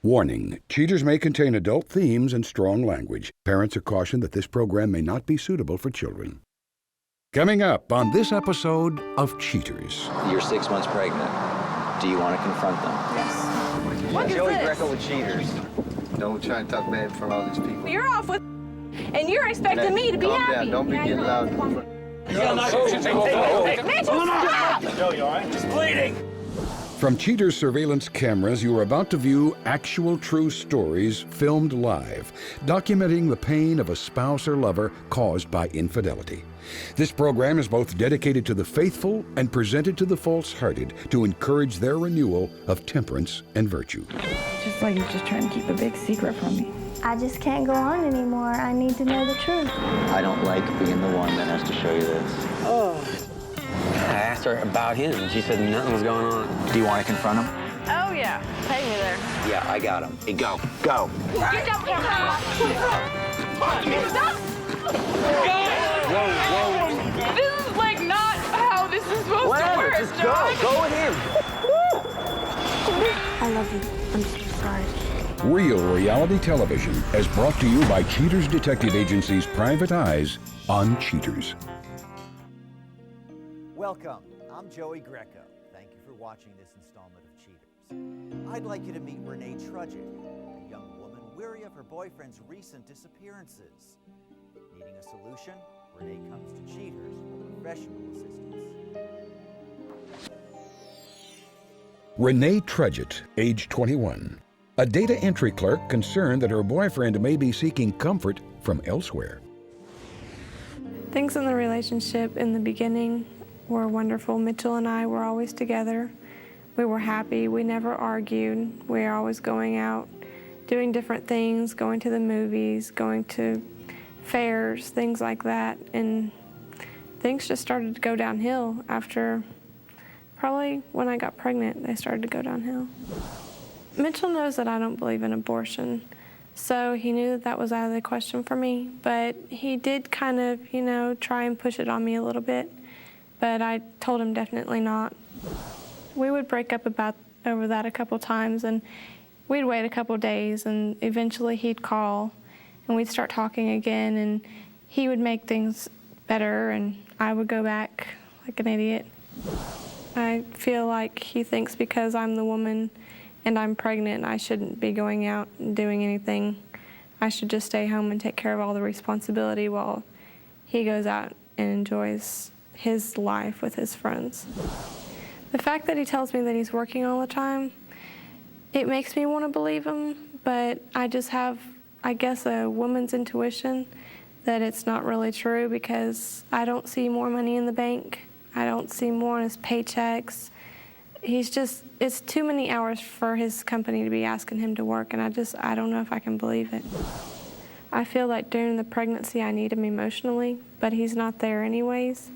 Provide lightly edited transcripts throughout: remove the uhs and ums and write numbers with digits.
Warning, cheaters may contain adult themes and strong language. Parents are cautioned that this program may not be suitable for children. Coming up on this episode of Cheaters. You're 6 months pregnant. Do you want to confront them? Yes. What is Joey this? Greco with Cheaters. Don't try and talk bad in front of all these people. You're off with, and you're expecting me to be Calm happy. down. Don't be getting loud. Mitchell, stop! Joe, you all right? Just bleeding. From Cheaters surveillance cameras, you are about to view actual true stories filmed live, documenting the pain of a spouse or lover caused by infidelity. This program is both dedicated to the faithful and presented to the false-hearted to encourage their renewal of temperance and virtue. Just like you're just trying to keep a big secret from me. I just can't go on anymore. I need to know the truth. I don't like being the one that has to show you this. I asked her about him, and she said nothing was going on. Do you want to confront him? Oh, yeah. Take me there. Yeah, I got him. Hey, go. Go. Get down here. Stop! Whoa. This is like not how this is supposed to work, Just John. go. Go with him. I love you. I'm so sorry. Real reality television is brought to you by Cheaters Detective Agency's Private Eyes on Cheaters. Welcome, I'm Joey Greco. Thank you for watching this installment of Cheaters. I'd like you to meet Renee Trudgett, a young woman weary of her boyfriend's recent disappearances. Needing a solution, Renee comes to Cheaters for professional assistance. Renee Trudgett, age 21. A data entry clerk concerned that her boyfriend may be seeking comfort from elsewhere. Things in the relationship in the beginning were wonderful. Mitchell and I were always together. We were happy. We never argued. We were always going out, doing different things, going to the movies, going to fairs, things like that. And things just started to go downhill after, probably when I got pregnant, they started to go downhill. Mitchell knows that I don't believe in abortion, so he knew that was out of the question for me, but he did kind of, try and push it on me a little bit, but I told him definitely not. We would break up over that a couple times, and we'd wait a couple days, and eventually he'd call, and we'd start talking again, and he would make things better, and I would go back like an idiot. I feel like he thinks because I'm the woman and I'm pregnant, I shouldn't be going out and doing anything. I should just stay home and take care of all the responsibility while he goes out and enjoys his life with his friends. The fact that he tells me that he's working all the time, it makes me want to believe him, but I just have, I guess, a woman's intuition that it's not really true because I don't see more money in the bank. I don't see more on his paychecks. It's too many hours for his company to be asking him to work, and I don't know if I can believe it. I feel like during the pregnancy I need him emotionally, but he's not there anyways.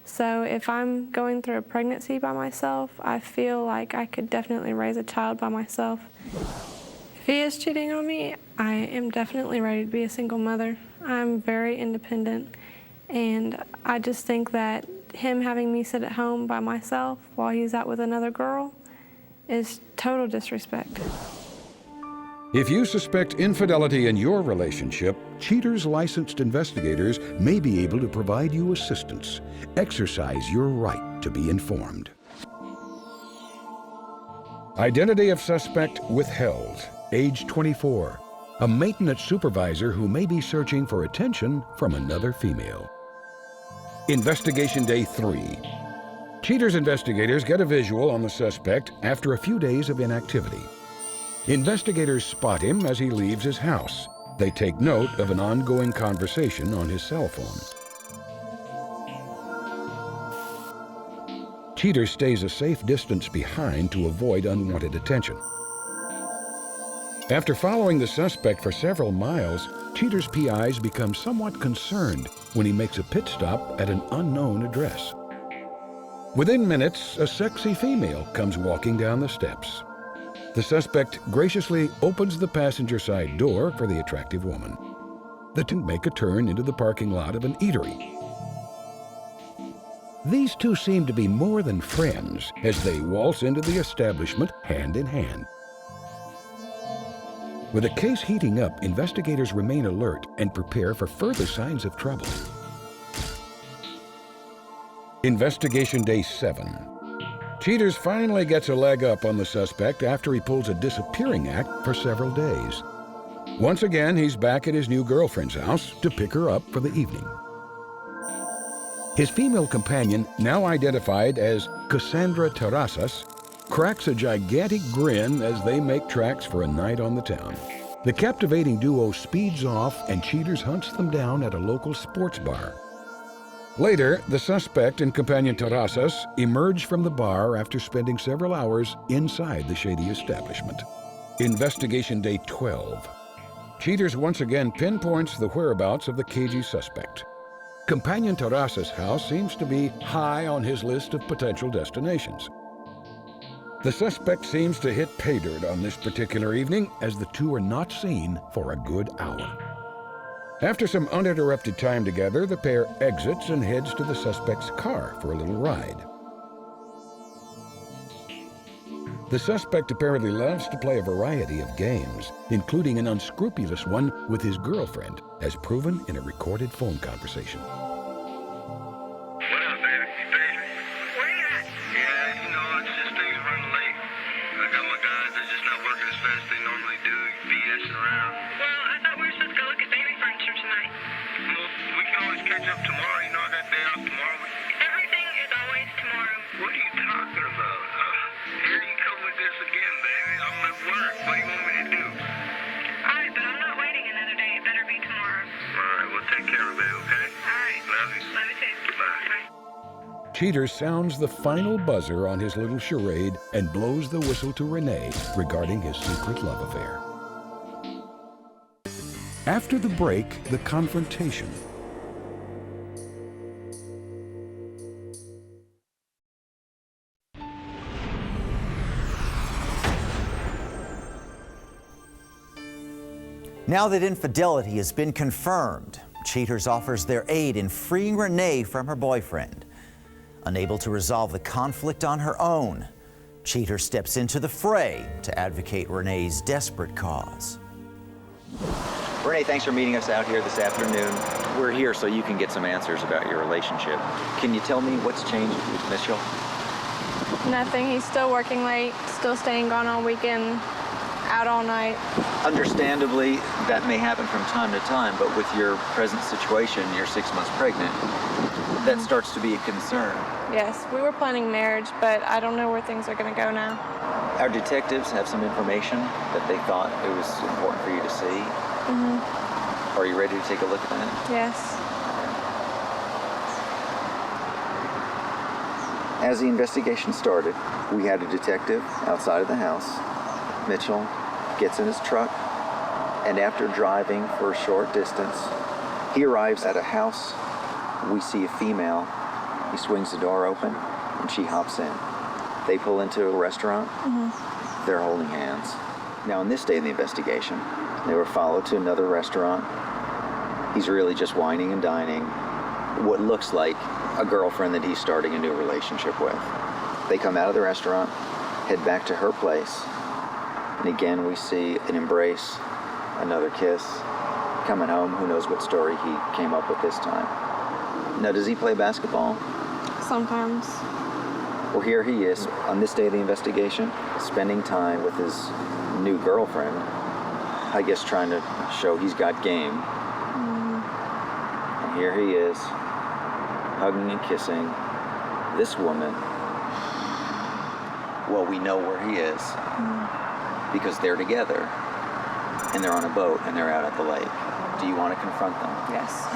So if I'm going through a pregnancy by myself, I feel like I could definitely raise a child by myself. If he is cheating on me, I am definitely ready to be a single mother. I'm very independent, and I just think that him having me sit at home by myself while he's out with another girl is total disrespect. If you suspect infidelity in your relationship, Cheaters licensed investigators may be able to provide you assistance. Exercise your right to be informed. Identity of suspect withheld, age 24. A maintenance supervisor who may be searching for attention from another female. Investigation Day 3. Cheaters investigators get a visual on the suspect after a few days of inactivity. Investigators spot him as he leaves his house. They take note of an ongoing conversation on his cell phone. Cheater stays a safe distance behind to avoid unwanted attention. After following the suspect for several miles, Cheater's PIs become somewhat concerned when he makes a pit stop at an unknown address. Within minutes, a sexy female comes walking down the steps. The suspect graciously opens the passenger side door for the attractive woman. The two make a turn into the parking lot of an eatery. These two seem to be more than friends as they waltz into the establishment hand in hand. With the case heating up, investigators remain alert and prepare for further signs of trouble. Investigation Day 7. Cheaters finally gets a leg up on the suspect after he pulls a disappearing act for several days. Once again, he's back at his new girlfriend's house to pick her up for the evening. His female companion, now identified as Cassandra Terrazas, cracks a gigantic grin as they make tracks for a night on the town. The captivating duo speeds off and Cheaters hunts them down at a local sports bar. Later, the suspect and companion Terrazas emerge from the bar after spending several hours inside the shady establishment. Investigation Day 12. Cheaters once again pinpoints the whereabouts of the cagey suspect. Companion Terrazas' house seems to be high on his list of potential destinations. The suspect seems to hit pay dirt on this particular evening, as the two are not seen for a good hour. After some uninterrupted time together, the pair exits and heads to the suspect's car for a little ride. The suspect apparently loves to play a variety of games, including an unscrupulous one with his girlfriend, as proven in a recorded phone conversation. What up, baby? You busy? Where you at? Yeah, you know, it's just things running late. I got my guys, they're just not working as fast as they normally do, BSing around. Well, I thought we were supposed to go look at baby furniture tonight. Well, we can always catch up tomorrow. You know, I got day off tomorrow. Everything is always tomorrow. What are you talking about? Here you come with this again, baby. I'm at work. What do you want me to do? Alright, but I'm not waiting another day. It better be tomorrow. All right, well, take care of it, okay? Alright. Love you. Love you too. Bye. Cheaters sounds the final buzzer on his little charade and blows the whistle to Renee regarding his secret love affair. After the break, the confrontation. Now that infidelity has been confirmed, Cheaters offers their aid in freeing Renee from her boyfriend. Unable to resolve the conflict on her own, Cheaters steps into the fray to advocate Renee's desperate cause. Renee, thanks for meeting us out here this afternoon. We're here so you can get some answers about your relationship. Can you tell me what's changed with Mitchell? Nothing. He's still working late, still staying gone all weekend, out all night. Understandably, that may happen from time to time, but with your present situation, you're 6 months pregnant, that starts to be a concern. Yes, we were planning marriage, but I don't know where things are going to go now. Our detectives have some information that they thought it was important for you to see. Are you ready to take a look at that? Yes. As the investigation started, we had a detective outside of the house. Mitchell gets in his truck, and after driving for a short distance, he arrives at a house. We see a female. He swings the door open, and she hops in. They pull into a restaurant. They're holding hands. Now, on this day of the investigation, they were followed to another restaurant. He's really just whining and dining. What looks like a girlfriend that he's starting a new relationship with. They come out of the restaurant, head back to her place, and again we see an embrace, another kiss. Coming home, who knows what story he came up with this time. Now, does he play basketball? Sometimes. Well, here he is on this day of the investigation, spending time with his new girlfriend, I guess trying to show he's got game. And here he is, hugging and kissing this woman. Well, we know where he is because they're together and they're on a boat and they're out at the lake. Do you want to confront them? Yes.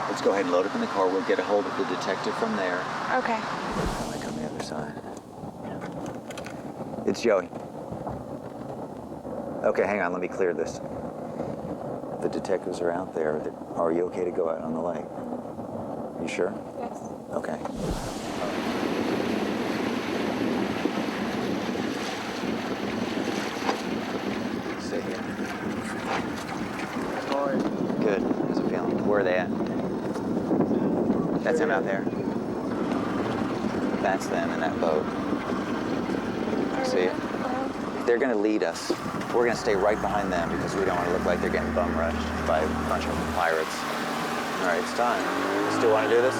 Let's go ahead and load up in the car. We'll get a hold of the detective from there. Okay. I'm gonna come the other side. It's Joey. Okay, hang on, let me clear this. The detectives are out there. Are you okay to go out on the lake? You sure? Yes. Okay. Stay here. Good. How's it feeling? Where are they at? That's him out there. That's them in that boat. See it? They're going to lead us. We're going to stay right behind them because we don't want to look like they're getting bum rushed by a bunch of pirates. All right, it's time. Still want to do this?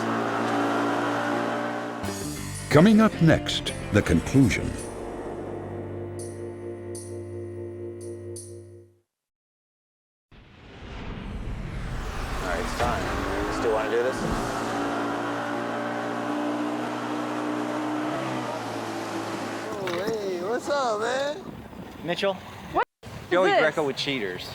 Coming up next, the conclusion. All right, it's time. Still want to do this? What's up, man? Mitchell? What? Joey This? Greco with Cheaters.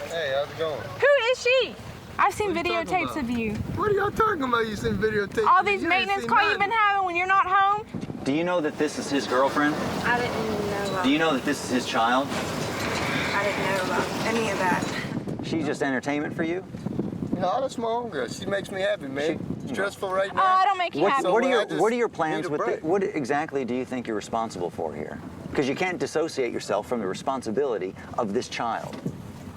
Hey, how's it going? Who is she? I've seen What are you talking videotapes about? of you. What are y'all talking about? You seen videotapes? All these maintenance calls you've been having when you're not home. Do you know that this is his girlfriend? I didn't know about. Do you know that this is his child? I didn't know about any of that. She's just entertainment for you? No, that's my own girl. She makes me happy, man. Stressful right Oh, now. I don't make you happy. What I are just your need plans a with break. what exactly do you think you're responsible for here? Because you can't dissociate yourself from the responsibility of this child.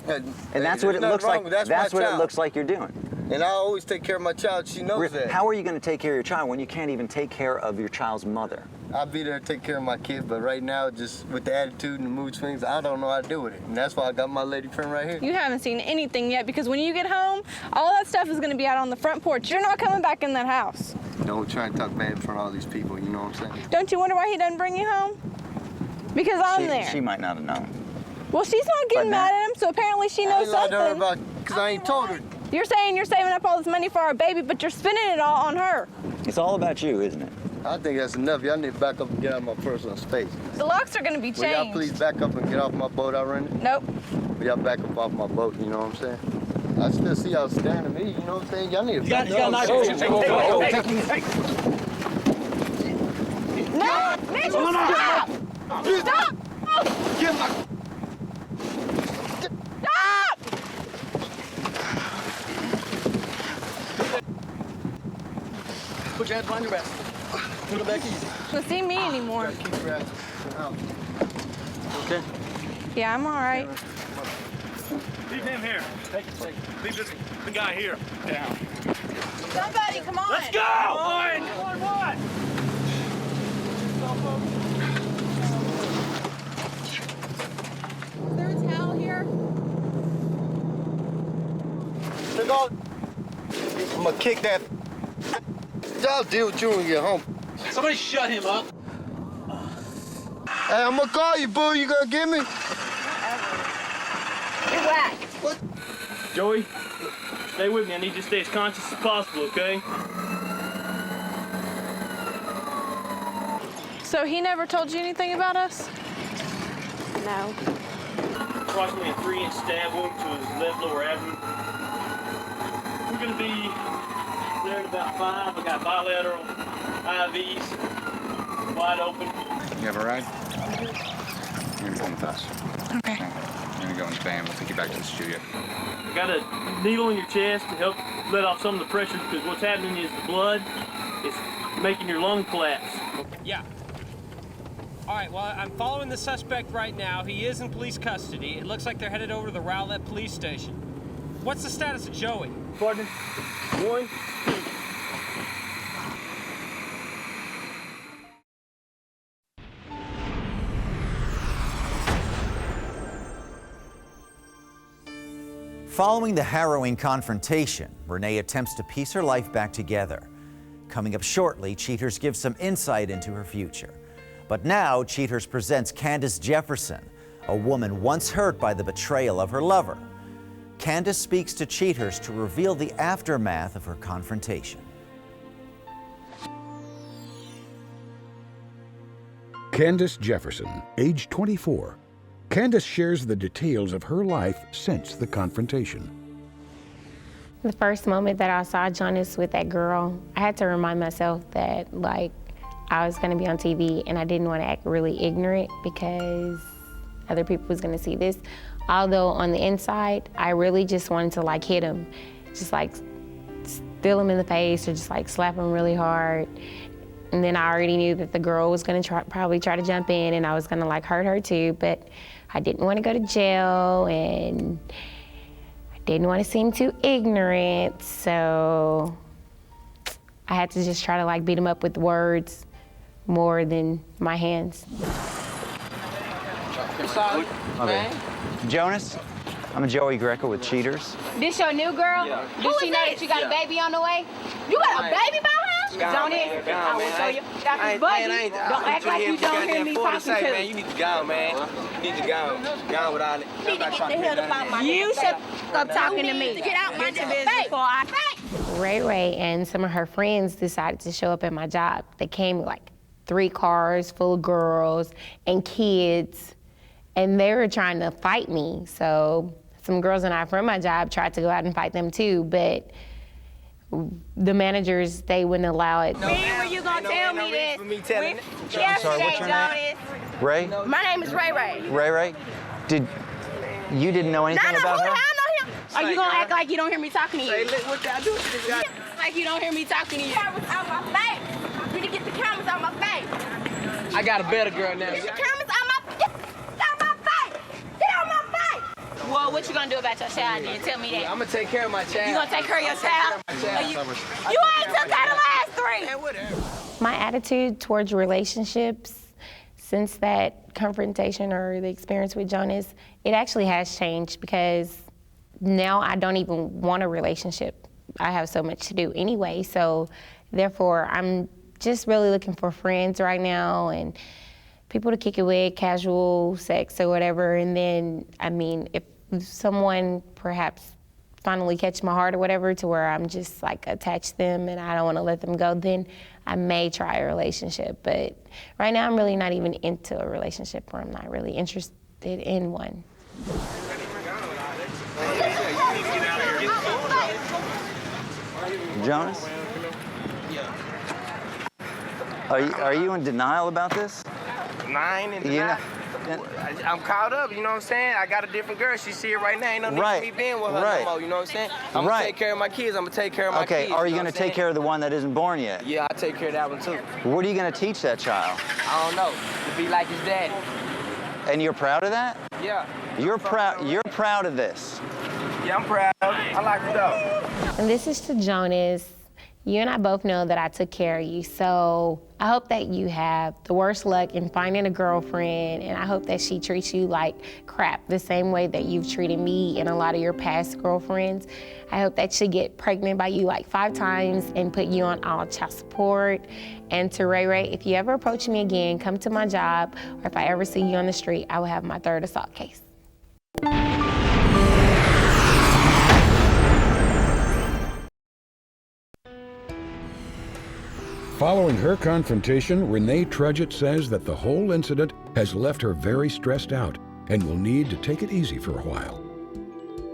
And that's what it looks like. That's what it looks like you're doing. And I always take care of my child. She knows that. How are you going to take care of your child when you can't even take care of your child's mother? I'll be there to take care of my kid, but right now, just with the attitude and the mood swings, I don't know how to deal with it. And that's why I got my lady friend right here. You haven't seen anything yet because when you get home, all that stuff is going to be out on the front porch. You're not coming back in that house. Don't try and talk bad in front of all these people, you know what I'm saying? Don't you wonder why he doesn't bring you home? Because I'm there. She might not have known. Well, she's not getting But now- mad at him, so apparently she knows I lied to her something. about, because I ain't told her. You're saying you're saving up all this money for our baby, but you're spending it all on her. It's all about you, isn't it? I think that's enough. Y'all need to back up and get out of my personal space. The locks are going to be Will y'all changed. please back up and get off my boat I rented? Nope. Will y'all back up off my boat, you know what I'm saying? I still see y'all staring at me, you know what I'm saying? Y'all need to back up. No! Mitchell, stop! Stop! Get my... Stop! Put your hands behind your back. Put it back easy. Don't see me anymore. Keep your ass out. Okay? Yeah, I'm all right. Leave him here. Leave this the guy here. Down. Somebody, come on. Let's go! One! Is there a towel here? Take off. I'm gonna kick that. I'll deal with you when you get home. Somebody shut him up. Hey, I'm gonna call you, boo. You gonna get me? You're whack. What? Joey, stay with me. I need you to stay as conscious as possible, okay? So he never told you anything about us? No. Approximately a 3-inch stab wound to his left lower abdomen. We're gonna be there in about 5. I got bilateral IVs wide open. You have a ride? You're gonna come with us. Okay. You're gonna go in the van. We'll take you back to the studio. I got a needle in your chest to help let off some of the pressure because what's happening is the blood is making your lung collapse. Yeah. All right, well, I'm following the suspect right now. He is in police custody. It looks like they're headed over to the Rowlett police station. What's the status of Joey? Partner, 1, 2. Following the harrowing confrontation, Renee attempts to piece her life back together. Coming up shortly, Cheaters gives some insight into her future. But now, Cheaters presents Candace Jefferson, a woman once hurt by the betrayal of her lover. Candace speaks to Cheaters to reveal the aftermath of her confrontation. Candace Jefferson, age 24. Candace shares the details of her life since the confrontation. The first moment that I saw Jonas with that girl, I had to remind myself that, I was gonna be on TV and I didn't want to act really ignorant because other people was gonna see this. Although on the inside, I really just wanted to hit him, just steal him in the face or just slap him really hard. And then I already knew that the girl was gonna probably try to jump in and I was gonna hurt her too, but I didn't want to go to jail and I didn't want to seem too ignorant, so I had to just try to beat him up with words more than my hands. I'm sorry, man. Jonas, I'm Joey Greco with Cheaters. This your new girl? Yeah. Does she know that you got a baby on the way? You got a baby by her? Don't it? I will show you. That's his buggy. Don't act like you don't hear me talking to man, you need to go, man. You need to go. Go with all that. You need to get the hell up out my You should stop talking to me. Get out my business before I Ray Ray and some of her friends decided to show up at my job. They came with like 3 cars full of girls and kids, and they were trying to fight me. So some girls and I from my job tried to go out and fight them too, but the managers, they wouldn't allow it. When were you gonna tell me this? Yesterday, Jonas. Ray? My name is Ray Ray. Ray Ray? You didn't know anything about her? I know him. Are you gonna act like you don't hear me talking to you? Say, look what y'all do to this guy. Like you don't hear me talking to you. Cameras out my face. You need to get the cameras out my face. I got a better girl now. Get the cameras out my face. Get out my face. Well, what you gonna do about your child then? Tell me that. I'm gonna take care of my child. You gonna take care of your child? You ain't took care of the last 3. My attitude towards relationships since that confrontation or the experience with Jonas, it actually has changed because now I don't even want a relationship. I have so much to do anyway, so therefore I'm just really looking for friends right now and people to kick it with, casual sex or whatever, and then, I mean, if someone perhaps finally catch my heart or whatever to where I'm just like attached to them and I don't want to let them go, then I may try a relationship. But right now I'm really not even into a relationship, or I'm not really interested in one. Jonas? Are you in denial about this? Nine and nine. I'm caught up, you know what I'm saying? I got a different girl. She's here right now. Ain't no need for me being with her no more, you know what I'm saying? I'm going to take care of my kids. I'm going to take care of my kids. Okay, are you going to take care of the one that isn't born yet? Yeah, I'll take care of that one too. What are you going to teach that child? I don't know. To be like his daddy. And you're proud of that? Yeah. You're proud of this? Yeah, I'm proud. I like it though. And this is to Jonas. You and I both know that I took care of you, so I hope that you have the worst luck in finding a girlfriend, and I hope that she treats you like crap the same way that you've treated me and a lot of your past girlfriends. I hope that she get pregnant by you like 5 times and put you on all child support. And to Ray Ray, if you ever approach me again, come to my job, or if I ever see you on the street, I will have my 3rd assault case. Following her confrontation, Renee Trudgett says that the whole incident has left her very stressed out and will need to take it easy for a while.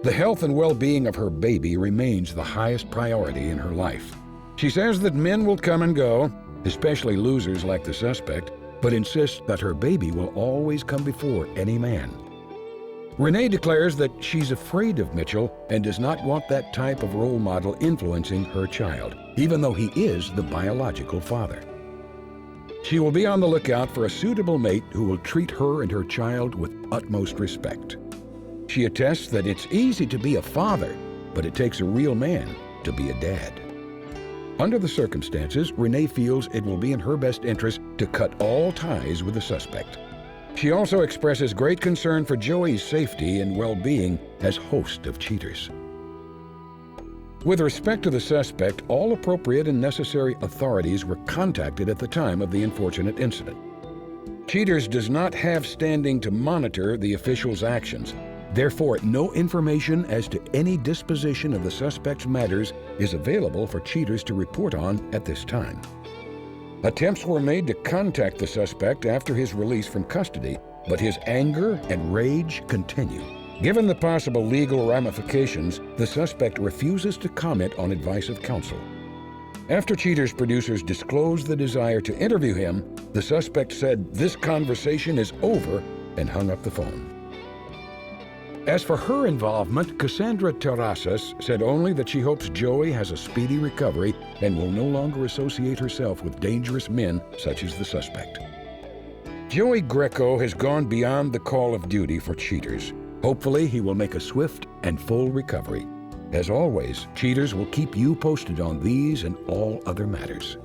The health and well-being of her baby remains the highest priority in her life. She says that men will come and go, especially losers like the suspect, but insists that her baby will always come before any man. Renee declares that she's afraid of Mitchell and does not want that type of role model influencing her child, even though he is the biological father. She will be on the lookout for a suitable mate who will treat her and her child with utmost respect. She attests that it's easy to be a father, but it takes a real man to be a dad. Under the circumstances, Renee feels it will be in her best interest to cut all ties with the suspect. She also expresses great concern for Joey's safety and well-being as host of Cheaters. With respect to the suspect, all appropriate and necessary authorities were contacted at the time of the unfortunate incident. Cheaters does not have standing to monitor the officials' actions. Therefore, no information as to any disposition of the suspect's matters is available for Cheaters to report on at this time. Attempts were made to contact the suspect after his release from custody, but his anger and rage continue. Given the possible legal ramifications, the suspect refuses to comment on advice of counsel. After Cheaters producers disclosed the desire to interview him, the suspect said this conversation is over and hung up the phone. As for her involvement, Cassandra Terrazas said only that she hopes Joey has a speedy recovery and will no longer associate herself with dangerous men such as the suspect. Joey Greco has gone beyond the call of duty for Cheaters. Hopefully, he will make a swift and full recovery. As always, Cheaters will keep you posted on these and all other matters.